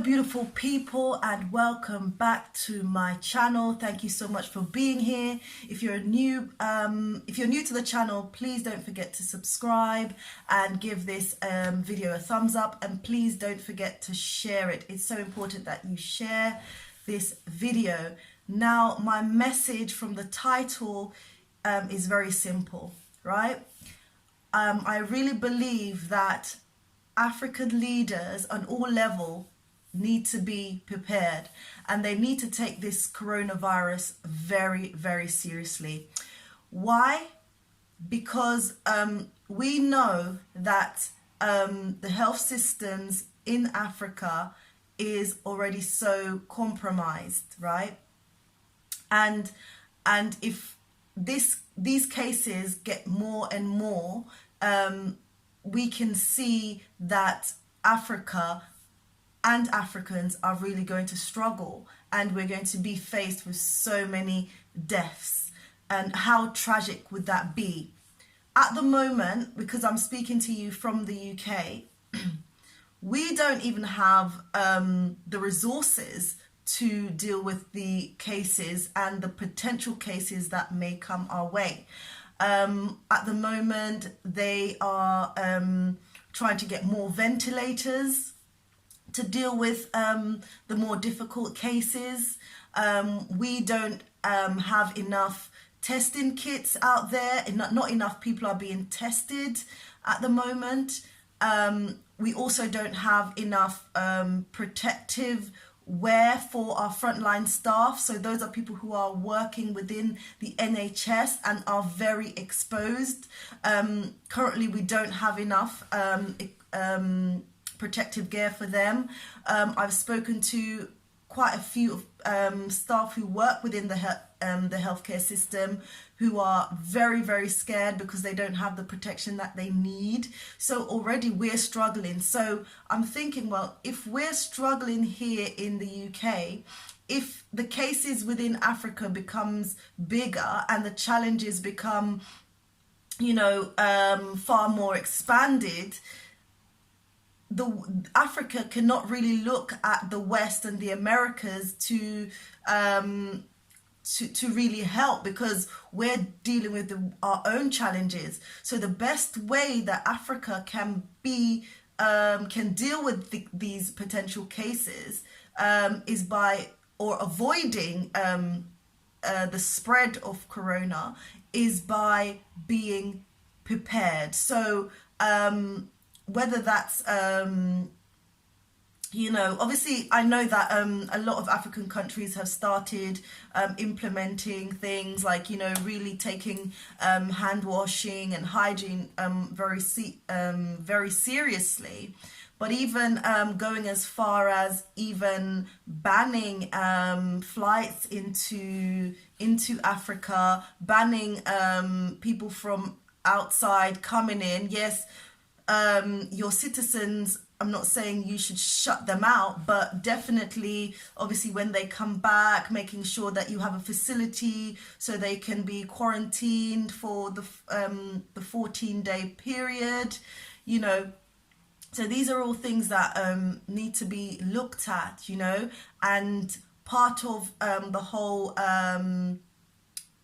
beautiful people, and welcome back to my channel. Thank you so much for being here. If you're new to the channel, please don't forget to subscribe and give this video a thumbs up, and please don't forget to share it. It's so important that you share this video. Now, my message from the title is very simple, right? I really believe that African leaders on all levels need to be prepared, and they need to take this coronavirus very, very seriously. Why? Because we know that the health systems in Africa is already so compromised, right? And if these cases get more and more, we can see that Africa and Africans are really going to struggle, and we're going to be faced with so many deaths. And how tragic would that be? At the moment, because I'm speaking to you from the UK, we don't even have the resources to deal with the cases and the potential cases that may come our way. At the moment, they are trying to get more ventilators to deal with the more difficult cases. We don't have enough testing kits out there, and not enough people are being tested at the moment. We also don't have enough protective wear for our frontline staff. So those are people who are working within the NHS and are very exposed. Currently, we don't have enough protective gear for them. I've spoken to quite a few staff who work within the healthcare system who are very, very scared because they don't have the protection that they need. So already we're struggling. So I'm thinking, well, if we're struggling here in the UK, if the cases within Africa becomes bigger and the challenges become, far more expanded, Africa cannot really look at the West and the Americas to really help, because we're dealing with our own challenges. So the best way that Africa can deal with these potential cases is by, or avoiding the spread of corona, is by being prepared. So whether that's obviously I know that a lot of African countries have started implementing things like, really taking hand washing and hygiene very seriously. But even going as far as even banning flights into Africa, banning people from outside coming in. Yes, your citizens, I'm not saying you should shut them out, but definitely, obviously, when they come back, making sure that you have a facility so they can be quarantined for the 14-day period, So these are all things that need to be looked at, and part of the whole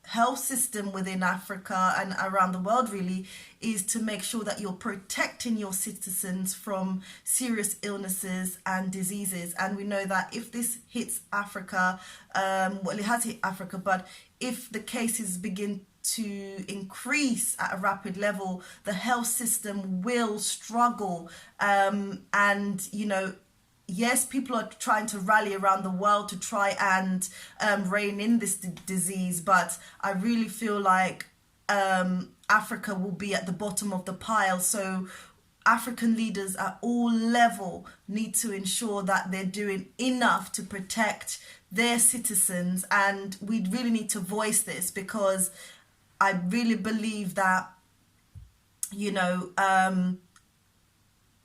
health system within Africa and around the world really is to make sure that you're protecting your citizens from serious illnesses and diseases. And we know that if this hits Africa, it has hit Africa, but if the cases begin to increase at a rapid level, the health system will struggle. Yes, people are trying to rally around the world to try and rein in this disease, but I really feel like Africa will be at the bottom of the pile. So African leaders at all levels need to ensure that they're doing enough to protect their citizens, and we really need to voice this, because I really believe that,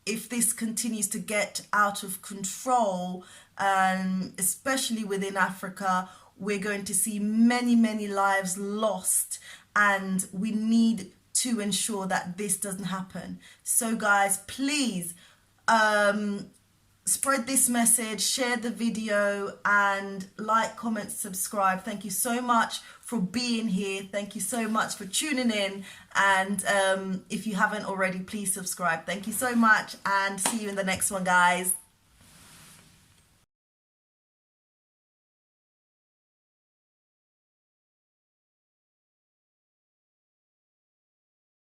if this continues to get out of control, especially within Africa, we're going to see many, many lives lost, and we need to ensure that this doesn't happen. So guys, please spread this message, share the video, and like, comment, subscribe. Thank you so much for being here. Thank you so much for tuning in. And if you haven't already, please subscribe. Thank you so much, and see you in the next one, guys.